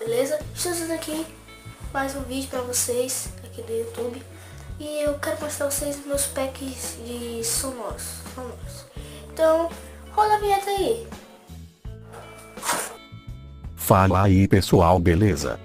beleza? Estou fazendo aqui mais um vídeo pra vocês aqui do YouTube. E eu quero mostrar a vocês meus packs de sonoros. Então, rola a vinheta aí. Fala aí pessoal, beleza?